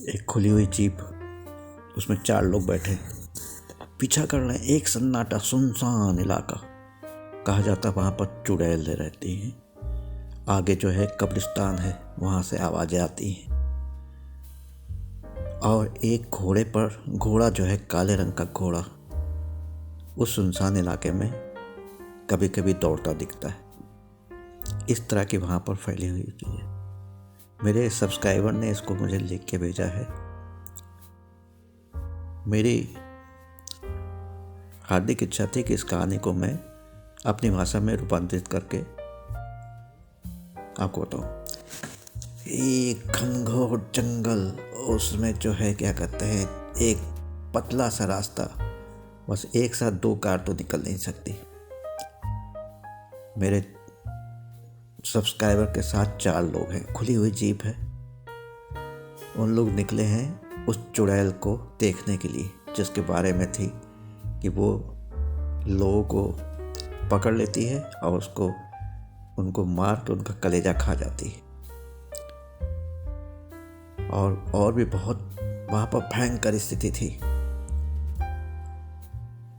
एक खुली हुई जीप, उसमें 4 लोग बैठे पीछा कर रहे हैं। एक सन्नाटा सुनसान इलाका, कहा जाता वहाँ पर चुड़ैलें रहती हैं। आगे जो है कब्रिस्तान है, वहाँ से आवाज़ें आती हैं। और एक घोड़े पर, घोड़ा जो है काले रंग का घोड़ा, उस सुनसान इलाके में कभी कभी दौड़ता दिखता है। इस तरह की वहाँ पर फैली हुई होती है। मेरे सब्सक्राइबर ने इसको मुझे लिख के भेजा है। मेरी हार्दिक इच्छा थी कि इस कहानी को मैं अपनी भाषा में रूपांतरित करके आपको बताऊं। एक घनघोर जंगल, उसमें जो है क्या कहते हैं, एक पतला सा रास्ता, बस एक साथ 2 कार तो निकल नहीं सकती। मेरे सब्सक्राइबर के साथ 4 लोग हैं, खुली हुई जीप है। उन लोग निकले हैं उस चुड़ैल को देखने के लिए, जिसके बारे में थी कि वो लोगों को पकड़ लेती है और उनको मार के उनका कलेजा खा जाती है। और भी बहुत वहाँ पर भयंकर स्थिति थी।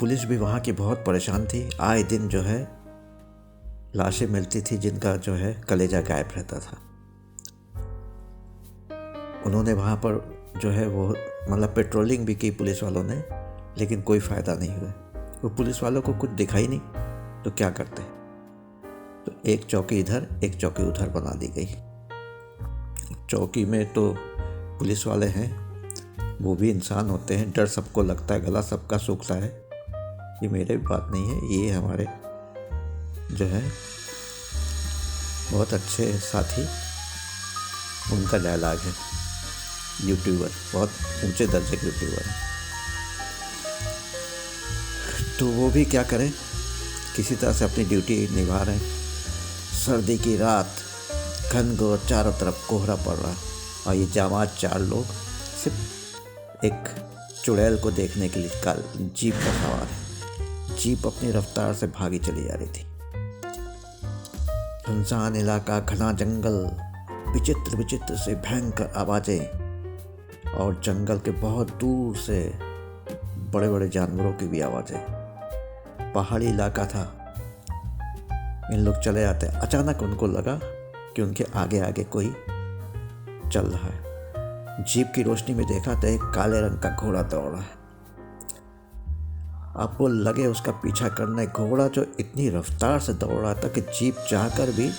पुलिस भी वहाँ की बहुत परेशान थी। आए दिन जो है लाशें मिलती थी जिनका जो है कलेजा गायब रहता था। उन्होंने वहाँ पर जो है वो मतलब पेट्रोलिंग भी की पुलिस वालों ने, लेकिन कोई फ़ायदा नहीं हुआ। वो पुलिस वालों को कुछ दिखाई नहीं तो क्या करते, तो एक चौकी इधर एक चौकी उधर बना दी गई। चौकी में तो पुलिस वाले हैं, वो भी इंसान होते हैं, डर सबको लगता है, गला सबका सूखता है। ये मेरे बात नहीं है, ये हमारे जो है बहुत अच्छे साथी, उनका डायलॉग है। यूट्यूबर, बहुत ऊंचे दर्जे के यूट्यूबर है। तो वो भी क्या करें, किसी तरह से अपनी ड्यूटी निभा रहे हैं। सर्दी की रात, घनघोर, चारों तरफ कोहरा पड़ रहा, और ये जामाज 4 लोग सिर्फ एक चुड़ैल को देखने के लिए जीप पर सवार है। जीप अपनी रफ्तार से भागी चली जा रही थी। सुनसान इलाका, घना जंगल, विचित्र विचित्र से भयंकर आवाजें, और जंगल के बहुत दूर से बड़े बड़े जानवरों की भी आवाजें। पहाड़ी इलाका था। इन लोग चले आते, अचानक उनको लगा कि उनके आगे आगे कोई चल रहा है। जीप की रोशनी में देखा तो एक काले रंग का घोड़ा दौड़ रहा है। अब वो लगे उसका पीछा करने। घोड़ा जो इतनी रफ्तार से दौड़ रहा था कि जीप चाहकर भी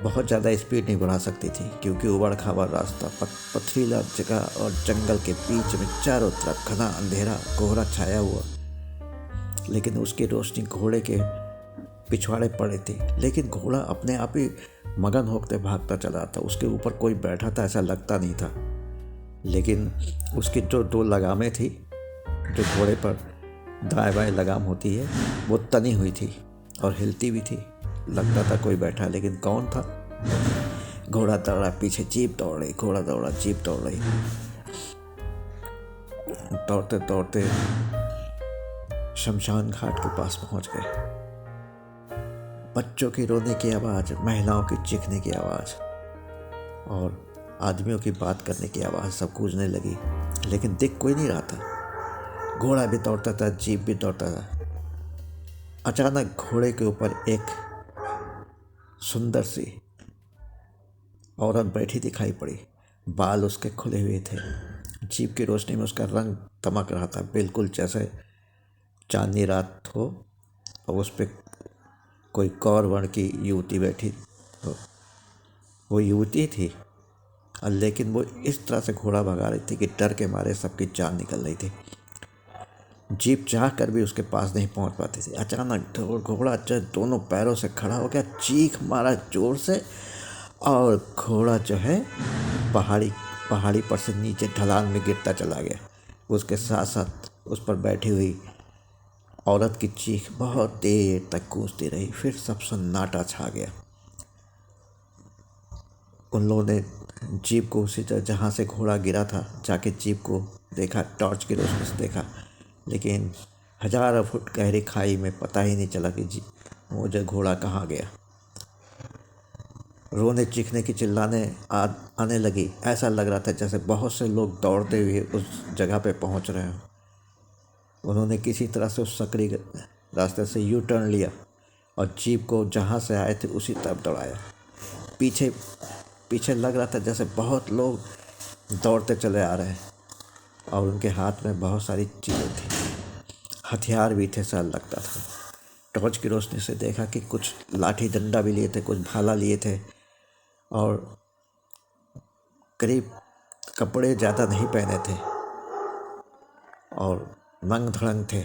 बहुत ज़्यादा स्पीड नहीं बढ़ा सकती थी, क्योंकि उबड़ खाबड़ रास्ता, पथरीला जगह और जंगल के बीच में चारों तरफ घना अंधेरा, कोहरा छाया हुआ। लेकिन उसकी रोशनी घोड़े के पिछवाड़े पड़े थी। लेकिन घोड़ा अपने आप ही मगन होकर भागता चला था। उसके ऊपर कोई बैठा था ऐसा लगता नहीं था, लेकिन उसकी जो 2 लगामें थी, जो घोड़े पर दाएं बाएं लगाम होती है, वो तनी हुई थी और हिलती भी थी। लगता था कोई बैठा, लेकिन कौन था। घोड़ा दौड़ रहा, पीछे जीप दौड़ रही, घोड़ा दौड़ रहा, जीप दौड़ रही। दौड़ते दौड़ते शमशान घाट के पास पहुंच गए। बच्चों की रोने की आवाज़, महिलाओं की चीखने की आवाज़ और आदमियों की बात करने की आवाज़ सब गूंजने लगी, लेकिन दिख कोई नहीं रहा था। घोड़ा भी दौड़ता था, जीप भी दौड़ता था। अचानक घोड़े के ऊपर एक सुंदर सी औरत बैठी दिखाई पड़ी। बाल उसके खुले हुए थे। जीप की रोशनी में उसका रंग तमक रहा था, बिल्कुल जैसे चांदनी रात हो और उस पर कोई कौर वर्ण की युवती बैठी हो। वो युवती थी, लेकिन वो इस तरह से घोड़ा भगा रही थी कि डर के मारे सबकी जान निकल रही थी। जीप चाह कर भी उसके पास नहीं पहुंच पाती थी। अचानक घोड़ा जो दोनों पैरों से खड़ा हो गया, चीख मारा जोर से, और घोड़ा जो है पहाड़ी पर से नीचे ढलान में गिरता चला गया। उसके साथ साथ उस पर बैठी हुई औरत की चीख बहुत देर तक गूंजती रही। फिर सब सन्नाटा छा गया। उन लोगों ने जीप को उसी जहाँ से घोड़ा गिरा था जाके जीप को देखा, टॉर्च की रोशनी से देखा, लेकिन हजारों फुट गहरी खाई में पता ही नहीं चला कि वो जो घोड़ा कहाँ गया। रोने चीखने की चिल्लाने आने लगी। ऐसा लग रहा था जैसे बहुत से लोग दौड़ते हुए उस जगह पे पहुंच रहे हों। उन्होंने किसी तरह से उस सकरी रास्ते से यू टर्न लिया और जीप को जहाँ से आए थे उसी तरफ दौड़ाया। पीछे पीछे लग रहा था जैसे बहुत लोग दौड़ते चले आ रहे हैं और उनके हाथ में बहुत सारी चीज़ें थी, हथियार भी थे। सा लगता था। टॉर्च की रोशनी से देखा कि कुछ लाठी डंडा भी लिए थे, कुछ भाला लिए थे और करीब कपड़े ज़्यादा नहीं पहने थे और नंग धड़ंग थे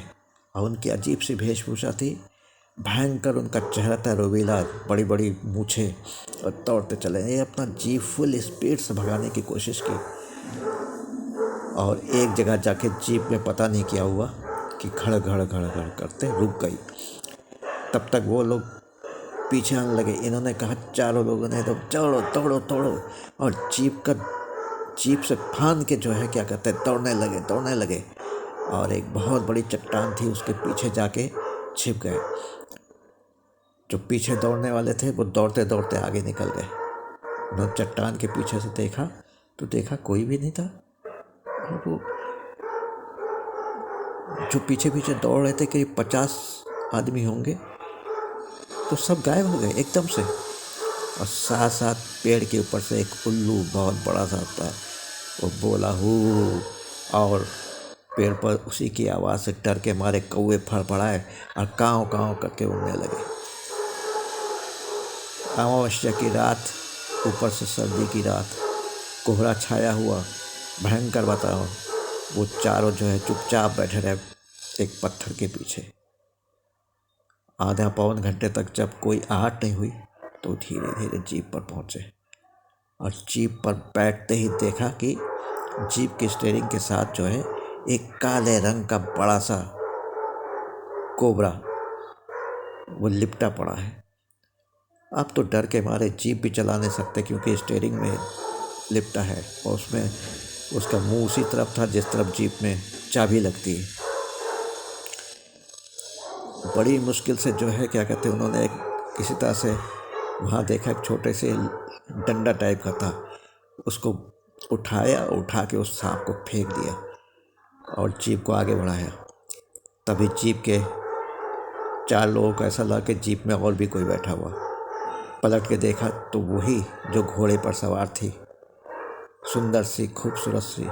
और उनकी अजीब सी वेशभूषा थी। भयंकर उनका चेहरा था, रोबीला, बड़ी बड़ी मूछें, और दौड़ते चले। ये अपना जीप फुल स्पीड से भगाने की कोशिश की और एक जगह जाके जीप में पता नहीं क्या हुआ कि घड़ घड़ घड़ घड़ करते रुक गई। तब तक वो लोग पीछे आने लगे। इन्होंने कहा, चारों लोगों ने तो दौड़ो दौड़ो दौड़ो, और जीप से फान के जो है क्या कहते हैं दौड़ने लगे और एक बहुत बड़ी चट्टान थी उसके पीछे जाके छिप गए। जो पीछे दौड़ने वाले थे वो दौड़ते दौड़ते आगे निकल गए। उन्होंने चट्टान के पीछे से देखा तो देखा कोई भी नहीं था। और वो जो पीछे पीछे दौड़ रहे थे करीब 50 आदमी होंगे, तो सब गायब हो गए एकदम से। और साथ साथ पेड़ के ऊपर से एक उल्लू बहुत बड़ा सा था, वो बोला हू, और पेड़ पर उसी की आवाज़ से डर के मारे कौवे फड़फड़ाए और काँव काँव करके उड़ने लगे। अमावस्या की रात, ऊपर से सर्दी की रात, कोहरा छाया हुआ, भयंकर वातावरण। वो चारों जो है चुपचाप बैठे रहे एक पत्थर के पीछे। आधा पौन घंटे तक जब कोई आहट नहीं हुई तो धीरे धीरे जीप पर पहुंचे और जीप पर बैठते ही देखा कि जीप के स्टीयरिंग के साथ जो है एक काले रंग का बड़ा सा कोबरा वो लिपटा पड़ा है। अब तो डर के मारे जीप भी चला नहीं सकते क्योंकि स्टीयरिंग में लिपटा है और उसमें उसका मुंह उसी तरफ था जिस तरफ जीप में चाबी लगती है। बड़ी मुश्किल से जो है क्या कहते हैं उन्होंने किसी तरह से वहाँ देखा, एक छोटे से डंडा टाइप का था, उसको उठाया, उठा के उस सांप को फेंक दिया और जीप को आगे बढ़ाया। तभी जीप के 4 लोगों को ऐसा लगा कि जीप में और भी कोई बैठा हुआ। पलट के देखा तो वही जो घोड़े पर सवार थी, सुंदर सी, खूबसूरत सी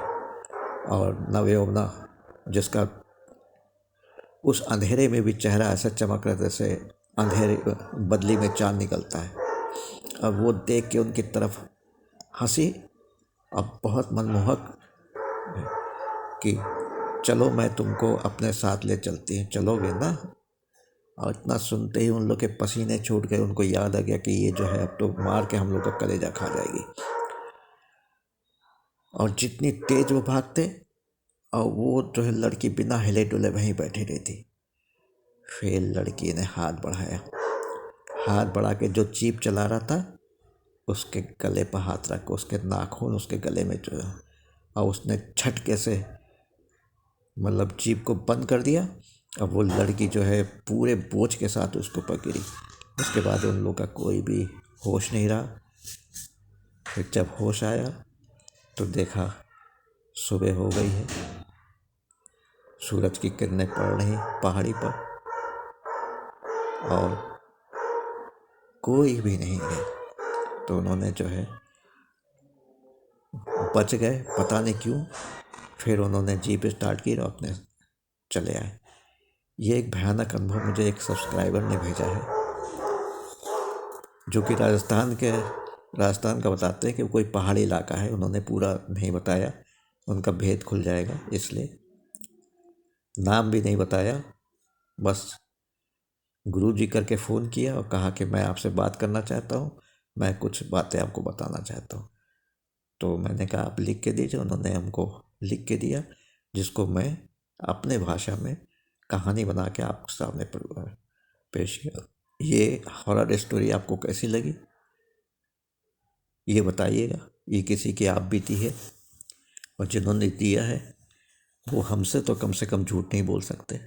और नवयौवना, जिसका उस अंधेरे में भी चेहरा ऐसा चमक रहा जैसे अंधेरे बदली में चांद निकलता है। अब वो देख के उनकी तरफ हंसी, अब बहुत मनमोहक, कि चलो मैं तुमको अपने साथ ले चलती हूँ, चलोगे ना। और इतना सुनते ही उन लोग के पसीने छूट गए। उनको याद आ गया कि ये जो है अब तो मार के हम लोग का कलेजा खा जाएगी। और जितनी तेज वो भागते, और वो जो है लड़की बिना हिले डुले वहीं बैठी रही थी। फिर लड़की ने हाथ बढ़ाया, हाथ बढ़ा के जो जीप चला रहा था उसके गले पर हाथ रख के उसके नाखून उसके गले में जो है, और उसने झटके से मतलब जीप को बंद कर दिया। अब वो लड़की जो है पूरे बोझ के साथ उसके ऊपर गिरी। उसके बाद उन लोगों का कोई भी होश नहीं रहा। फिर जब होश आया तो देखा सुबह हो गई है, सूरज की किरणें पड़ रही पहाड़ी पर और कोई भी नहीं है। तो उन्होंने जो है बच गए, पता नहीं क्यों। फिर उन्होंने जीप स्टार्ट की और अपने चले आए। ये एक भयानक अनुभव मुझे एक सब्सक्राइबर ने भेजा है, जो कि राजस्थान का बताते हैं कि कोई पहाड़ी इलाका है। उन्होंने पूरा नहीं बताया, उनका भेद खुल जाएगा, इसलिए नाम भी नहीं बताया। बस गुरुजी करके फ़ोन किया और कहा कि मैं आपसे बात करना चाहता हूँ, मैं कुछ बातें आपको बताना चाहता हूँ। तो मैंने कहा आप लिख के दीजिए। उन्होंने हमको लिख के दिया, जिसको मैं अपने भाषा में कहानी बना के आपके सामने पेश किया। ये हॉरर स्टोरी आपको कैसी लगी ये बताइएगा। ये किसी की आप बीती है और जिन्होंने दिया है वो हमसे तो कम से कम झूठ नहीं बोल सकते।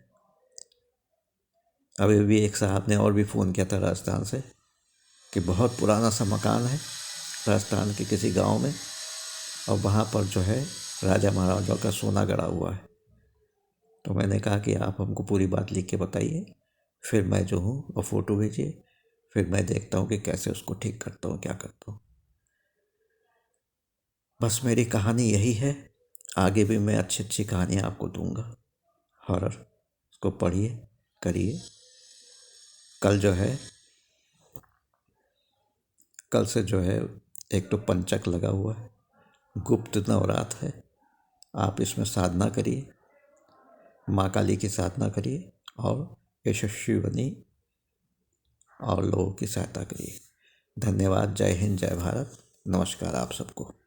अभी भी एक साहब ने और भी फ़ोन किया था राजस्थान से, कि बहुत पुराना सा मकान है राजस्थान के किसी गांव में, और वहाँ पर जो है राजा महाराजाओं का सोना गड़ा हुआ है। तो मैंने कहा कि आप हमको पूरी बात लिख के बताइए, फिर मैं जो हूँ वो फ़ोटो भेजिए, फिर मैं देखता हूँ कि कैसे उसको ठीक करता हूँ, क्या करता हूँ। बस मेरी कहानी यही है। आगे भी मैं अच्छी अच्छी कहानियाँ आपको दूंगा, हॉरर। उसको पढ़िए, करिए। कल जो है, कल से जो है एक तो पंचक लगा हुआ है, गुप्त नवरात है। आप इसमें साधना करिए, माँ काली की साधना करिए और यशस्वी बनिए और लोगों की सहायता करिए। धन्यवाद। जय हिंद, जय भारत। नमस्कार आप सबको।